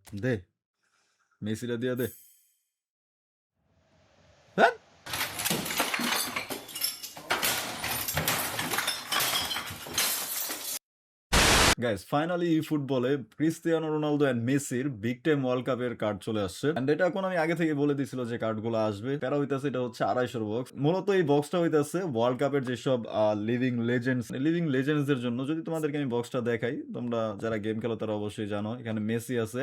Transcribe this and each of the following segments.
দে, মেসিটা দিয়া দে। হ্যাঁ? Guys finally ফুটবলে ক্রিস্টিয়ানো রোনালদো এন্ড মেসির বিগ টাইম ওয়ার্ল্ড কাপের কার্ড চলে আসছে এন্ড এটা এখন আমি আগে থেকে বলে দিছিল যে কার্ডগুলো আসবে প্যারা হইতাছে এটা হচ্ছে 250 বক্স মূলত এই বক্সটা হইতাছে ওয়ার্ল্ড কাপের যেসব লিভিং লেজেন্ডস এর জন্য যদি তোমাদেরকে আমি বক্সটা দেখাই তোমরা যারা গেম খেলো তারা অবশ্যই জানো এখানে মেসি আছে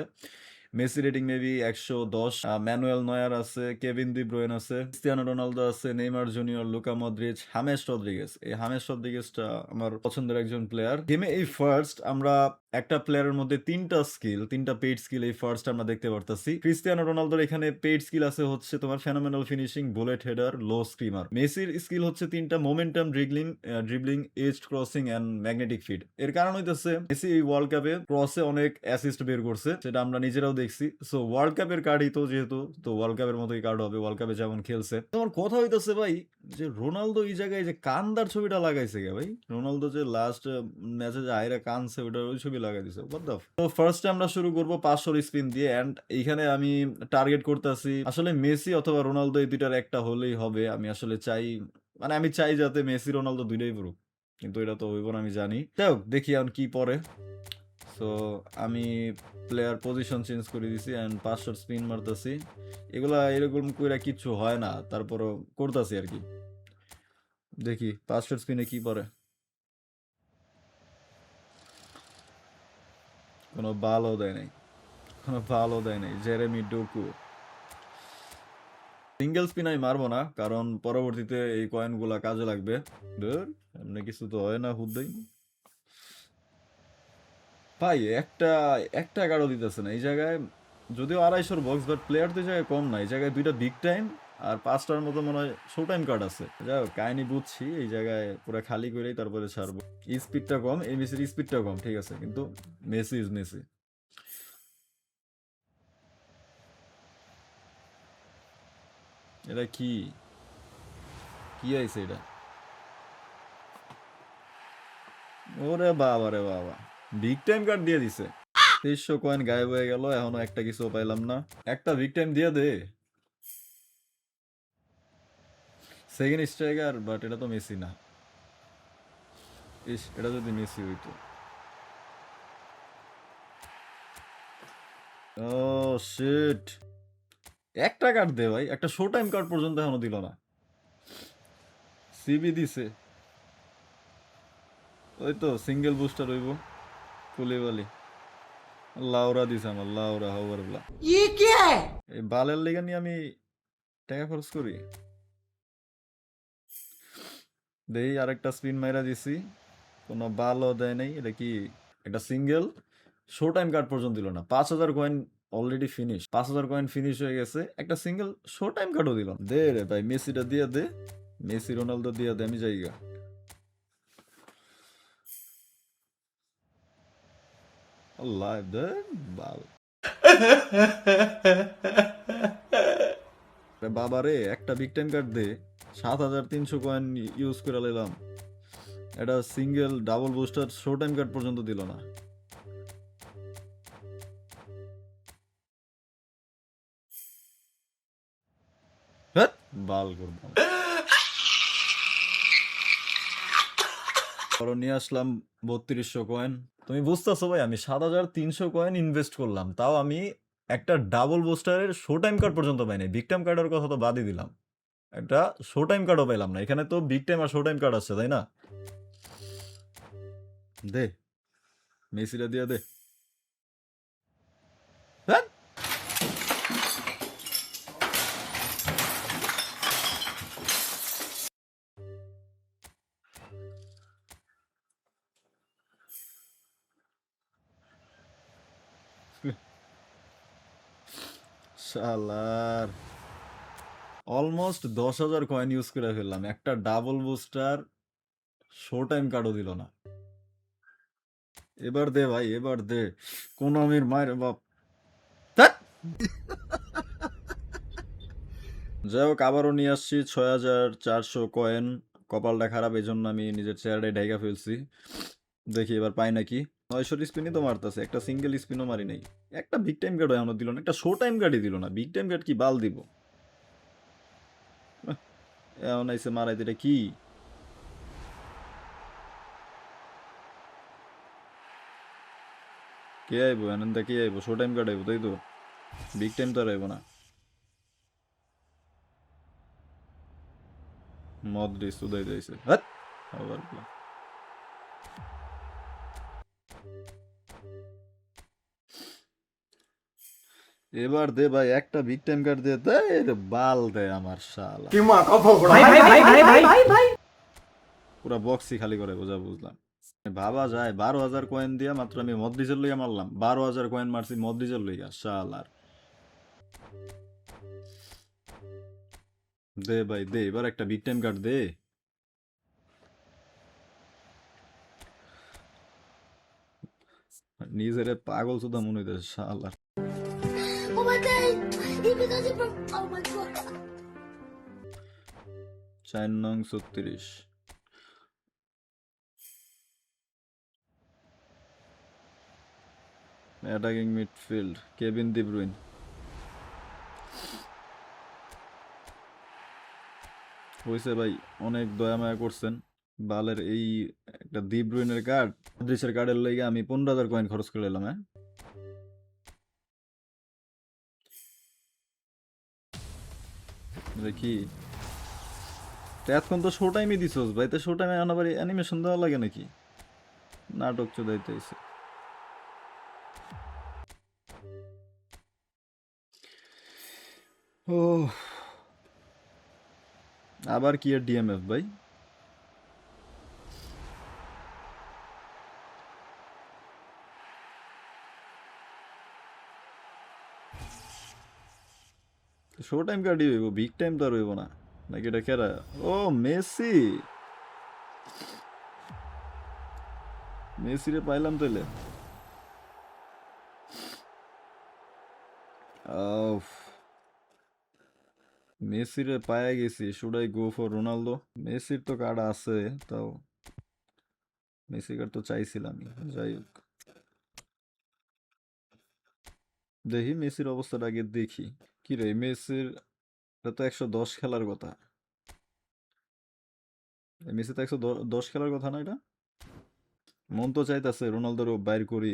Messi rating maybe 110 Manuel Neuer আছে কেভিন ডি ব্রুইন আছে ক্রিস্টিয়ানো রোনালদো আছে Neymar Junior Luka Modric James Rodriguez এই হামেস রদ্রিগেজটা আমার পছন্দের একজন প্লেয়ার গেমে এই ফার্স্ট আমরা একটা প্লেয়ারের মধ্যে তিনটা পেইড স্কিল এই ফার্স্ট আমরা দেখতে পারতাছি ক্রিস্টিয়ানো রোনালদোর এখানে পেইড স্কিল আছে হচ্ছে তোমার phenomenal finishing bullet header low screamer মেসির স্কিল হচ্ছে তিনটা momentum dribbling edged crossing and magnetic feed এর কারণ হইতেছে মেসি এই ওয়ার্ল্ড কাপে ক্রসে অনেক অ্যাসিস্ট বের করছে সেটা আমরা নিজেরাও দেখছি সো ওয়ার্ল্ড কাপের কার্ডই তো যেহেতু তো ওয়ার্ল্ড কাপের মতোই কার্ড হবে ওয়ার্ল্ড কাপে যেমন খেলছে তোমার কথা হইতেছে ভাই যে রোনালদো এই জায়গায় যে কান্দার ছবিটা লাগাইছে গে ভাই রোনালদো যে লাস্ট ম্যাচে যে আইরা কানছে ওইটার ওই ছবি লাগাই দিছে হোয়াট দ্য তো ফার্স্টে আমরা শুরু করব 500 স্পিন দিয়ে এন্ড এইখানে আমি টার্গেট করতেছি আসলে মেসি অথবা রোনালদো এই দুইটার একটা হলেই হবে আমি আসলে চাই মানে আমি চাই যাতে মেসি রোনালদো দুইটাই পড়ুক কিন্তু এটা তো হইব না আমি জানি যাই হোক দেখি এখন কি পরে সো আমি প্লেয়ার পজিশন চেঞ্জ করে দিছি এন্ড 500 স্পিন মারতেছি এগুলা এরকম কইরা কিচ্ছু হয় না তারপরও করতেছি আর কি দেখি 500 স্পিনে কি পরে কোনো ভালো দেয় নাই জেরেমি ডোকু সিঙ্গেল স্পিন আমি মারবো না কারণ পরবর্তীতে এই কয়েনগুলা কাজে লাগবে ধুর, এমনি কিছু তো হয় না হুদ্দাই ভাই একটা একটা কার্ডও দিতেছে না এই জায়গায় যদিও 250 বক্স বাট প্লেয়ার তো এই জায়গায় কম না এই জায়গায় দুইটা বিগ টাইম আর 5টার মতো মনে হয় শো টাইম কার্ড আছে যাই হোক কাহিনী বুঝছি এই জায়গায় পুরো খালি করেই তারপরে ছাড়বো স্পিডটা কম এই মেসির স্পিডটা কম ঠিক আছে কিন্তু মেসি ইজ মেসি এটা কি কি আইছে এটা ওরে বাবা রে বাবা বিগ টাইম কার্ড দিয়ে দিছে 2300 কয়েন গায়েব হয়ে গেল এখনো একটা কিছু পাইলাম না একটা বিগ টাইম দিয়ে দে সেকেন্ড স্ট্রাইকার বাট এটা তো মেসি না ইস এটা যদি মেসি হইতো ও শিট একটা কার্ড দে ভাই একটা শো টাইম কার্ড পর্যন্ত এখনো দিল না সিবি দিছে ওই তো সিঙ্গেল বুস্টার হইব কুলিবালি লাউরা দিছে আমার লাউরা হাওয়ার বলা এই বালের লেগে নিয়ে আমি টাকা খরচ করি দেই আরেকটা স্পিন মাইরা দিছি কোনো বালও দেয় নাই এটা কি একটা সিঙ্গেল শো টাইম কার্ড পর্যন্ত দিল না 5,000 coin already finish 5,000 coin finish হয়ে গেছে একটা সিঙ্গেল শো টাইম কার্ডও দিল না। দে রে ভাই মেসিটা দিয়ে দে মেসি রোনালদো দিয়ে দে আমি যাইগা লাইভ দে বাল বাবা রে একটা বিগ টাইম কার্ড দে 7,300 কয়েন ইউজ করে নিলাম এটা single double booster show time card পর্যন্ত দিল না হ্যাট বাল করবো আরো নিয়ে আসলাম 3200 কয়েন তুমি বুঝতেছো ভাই আমি 7,300 কয়েন ইনভেস্ট করলাম তাও আমি একটা ডাবল বুস্টারের শো টাইম কার্ড পর্যন্ত পাই নাই বিগ টাইম কার্ডের কথা তো বাদই দিলাম একটা শো টাইম কার্ডও পাইলাম না এখানে তো বিগ টাইম আর শো টাইম কার্ড আছে তাই না দে মেসিটা দিয়ে দে হ্যাঁ শালার অলমোস্ট 10,000 কয়েন ইউজ করে ফেললাম একটা ডাবল বুস্টার শো টাইম কার্ডও দিল না এবার দে ভাই এবার দে কোন আমির মায়ের বাপ ধ্যাৎ। যাই হোক আবারও নিয়ে আসছি 6,400 কয়েন কপালটা খারাপ এই জন্য আমি নিজের চেহারাটাই ঢাইকা ফেলছি দেখি এবার পাই নাকি 900 স্পিনই তো মারতাছে, একটা সিঙ্গেল স্পিনও মারি নাই। একটা বিগ টাইম কার্ড এখনো দিল না, একটা শো টাইম কার্ডই দিল না। বিগ টাইম কার্ড কি বাল দিব? আহ, এখন আইসে মারাইতে, এটা কি? কে আইবো এনন্দা, কে আইবো? শো টাইম কার্ড আইবো তাই তো, বিগ টাইম তো আর আইবো না। মদ্রিস উদয় দিয়েছে, হাট আবার কি? এবার দে ভাই একটা বিগ টাইম কার্ড দে, দেয় রে বাল দেয় আমার শালা। পুরা বক্সই খালি করে, বোঝা বুঝলাম। ভাবা যায় 12,000 কয়েন দিয়া মাত্র আমি মদ্রিজের লইয়া মারলাম, 12,000 কয়েন মারছি মদ্রিজের লইয়া শালার। দে ভাই দে, এবার একটা বিগ টাইম কার্ড দে। নিজের পাগল সুদা মনে হইতেছে শালার। Oh my god! Even though they broke. Oh my god! 4 নং 36 attacking midfield Kevin De Bruyne. হয়েছে ভাই, অনেক দয়া মায়া করছেন। বালের এই একটা ডি ব্রুইনের কার্ড, মদ্রিচের কার্ডের লইগে আমি 15,000 কয়েন খরচ করে এলাম। হ্যাঁ কি এতক্ষণ তো শো টাইমই দিছস ভাই, তো শো টাইমে আবার অ্যানিমেশন দেওয়া লাগে নাকি? নাটক চোদাইতে হইছে। ও আবার কি এর ডিএমএফ ভাই? শো টাইম কার্ডই হইব, বিগ টাইম তো আর হইব না নাকি? এটা কেরা? ও মেসি, মেসি রে পাইলাম তাইলে। আউফ, মেসি রে পায়ে গেছি। Should I go for Ronaldo? মেসির তো কার্ড আছে, তাও মেসি কার্ড তো চাইছিলামই। যাই হোক, দেখি মেসির অবস্থাটা আগে দেখি। কি রে মেসির, এটা তো 110 খেলার কথা। মেসি তো 110 খেলার কথা না এটা? মন তো চাইতেছে রোনালদোরও বাইর করি।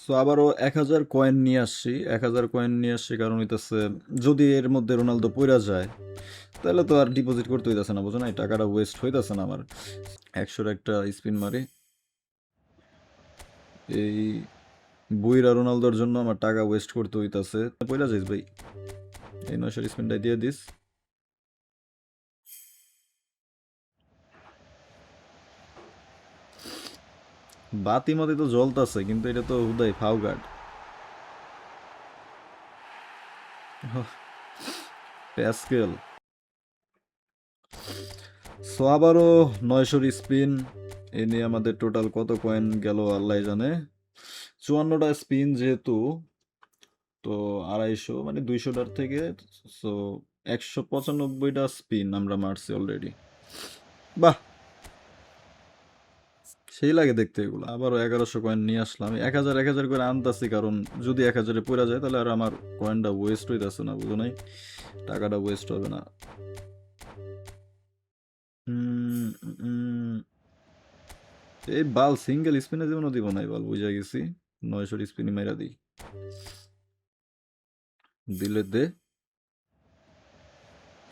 সো আবারও 1,000 কয়েন নিয়ে আসছি, 1,000 কয়েন নিয়ে আসছি কারণ হইতেছে যদি এর মধ্যে রোনালদো পইরা যায় তাহলে তো আর ডিপোজিট করতে হইতেছে না, বুঝো না? এই টাকাটা ওয়েস্ট হইতেছে না আমার। 100-র একটা স্পিন মারি, এই বুইরা রোনালদোর জন্য আমার টাকা ওয়েস্ট করতে হইতাছে। পইরা যাইস ভাই, এই 900 স্পিনটা দিয়ে দিস। বাতি মতি তো জ্বলতাছে, কিন্তু এটা তো হুদাই ফাউ গার্ড। প্যাসকেল। সো আবারও 900 স্পিন, এ নিয়ে আমাদের টোটাল কত কয়েন গেল আল্লাহ জানে। 54টা স্পিন যেহেতু, তো 250 মানে 200টার থেকে, সো 195টা স্পিন আমরা মারছি অলরেডি। বাহ, সেই লাগে দেখতে এগুলো। আবারও 1100 কয়েন নিয়ে আসলাম। 1000 করে আনতাছি কারণ যদি 1000-এ পড়ে যায় তাহলে আর আমার কয়েনটা ওয়েস্ট হইতেছে না, বুঝো নাই? টাকাটা ওয়েস্ট হবে না। এই বাল সিঙ্গেল স্পিনে জীবনও দিব না, বাল বুঝা গেছি। 900 স্পিনে মেরা দিই, দিলে দে।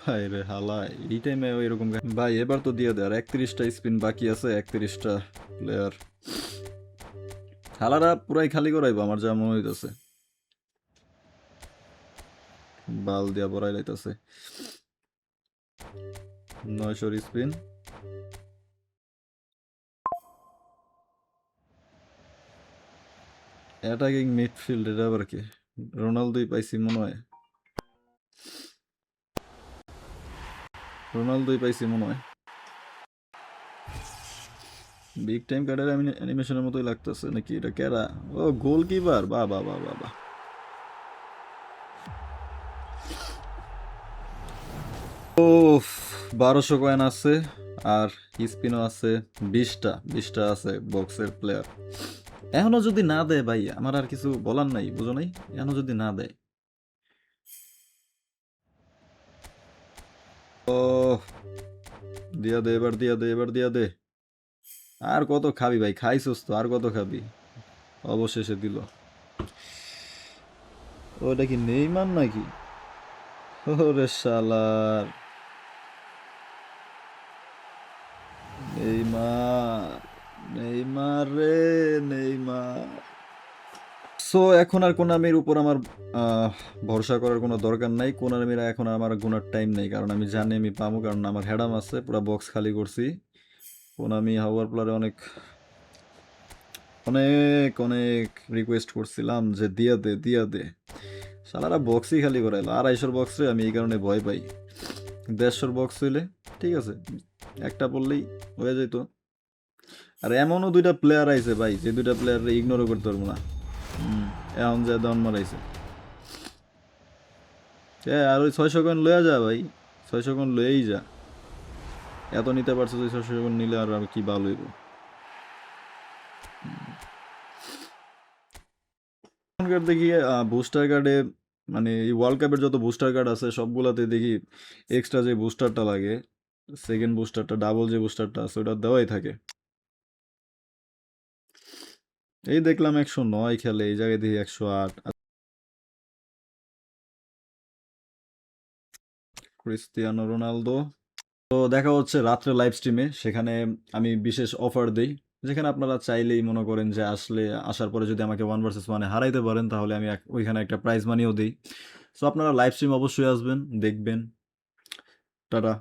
হাই রে হালাই, এই টাইমে এরকম ভাই। এবার তো দিয়ে দে, আর 31টা স্পিন বাকি আছে, 31টা প্লেয়ার। হালারা পুরাই খালি করাইবো আমার যা মনে হইতেছে। বাল দিয়া বড়াই লাইতেছে। 900 স্পিন, অ্যাটাকিং মিডফিল্ড, এটা আবার কি? রোনালদোই পাইছি মনে হয়, রোনালদোই পাইছি মনে হয়। বিগ টাইম কার্ডের অ্যানিমেশনের মতোই লাগতেছে নাকি? এটা কেরা? ও গোলকিপার, বাহ বাহ বাহ বাহ বাহ। ও 1200 কয়েন আছে আর স্পিনও আছে 20টা আছে বক্সের প্লেয়ার। এখনো যদি না দেয় ভাই আমার আর কিছু বলার নাই, বুঝো নাই? এখনো যদি না দেয়, ও দিয়া দে এবার, দিয়া দে এবার, দিয়া দে। আর কত খাবি ভাই, খাইছস তো, আর কত খাবি? অবশেষে দিল। ওটা কি নেইমার নাকি? ওরে শালার, নেইমার, নেইমার রে, নেইমার। সো এখন আর কোনামির উপর আমার আহ, ভরসা করার কোনো দরকার নাই। কোনামির এখন আমার গুনার টাইম নেই, কারণ আমি জানি আমি পাবো, কারণ আমার হেডাম আছে, পুরো বক্স খালি করছি। কোনামি হাওয়ার প্লারে অনেক অনেক অনেক রিকোয়েস্ট করছিলাম যে দিয়া দে, দিয়া দে। শালারা বক্সই খালি করাইলো। 250 বক্সে আমি এই কারণে ভয় পাই। 150 বক্স হইলে ঠিক আছে, একটা পড়লেই হয়ে যেত। আর এমনও দুইটা প্লেয়ার আইছে ভাই, যে দুইটা প্লেয়ার ইগনোরও করতে পারবো না। এখন যা দন মারাইছে। আর ওই 600 কয়েন লয়ে যা ভাই, 600 কয়েন লয়েই যা। এত নিতে পারছো, ওই 600 কয়েন নিলে আর কি ভালো হইব। এখনকার দেখি বুস্টার কার্ডে, মানে এই ওয়ার্ল্ড কাপের যত বুস্টার কার্ড আছে সবগুলাতে দেখি এক্সট্রা যে বুস্টারটা লাগে, সেকেন্ড বুস্টারটা, ডাবল যে বুস্টারটা আছে ওটা দেওয়াই থাকে। এই দেখলাম 109 খেলে, এই জায়গায় দেখি 108। Cristiano Ronaldo. তো দেখা হচ্ছে রাত্রে লাইভ স্ট্রিমে, সেখানে আমি বিশেষ অফার দেই, যেখানে আপনারা চাইলেই মনে করেন যে আসলে, আসার পরে যদি আমাকে 1 vs 1 হারাইতে পারেন তাহলে আমি ওইখানে একটা প্রাইজ মানিও দিই। সো আপনারা লাইভ স্ট্রিম অবশ্যই আসবেন, দেখবেন। টাটা।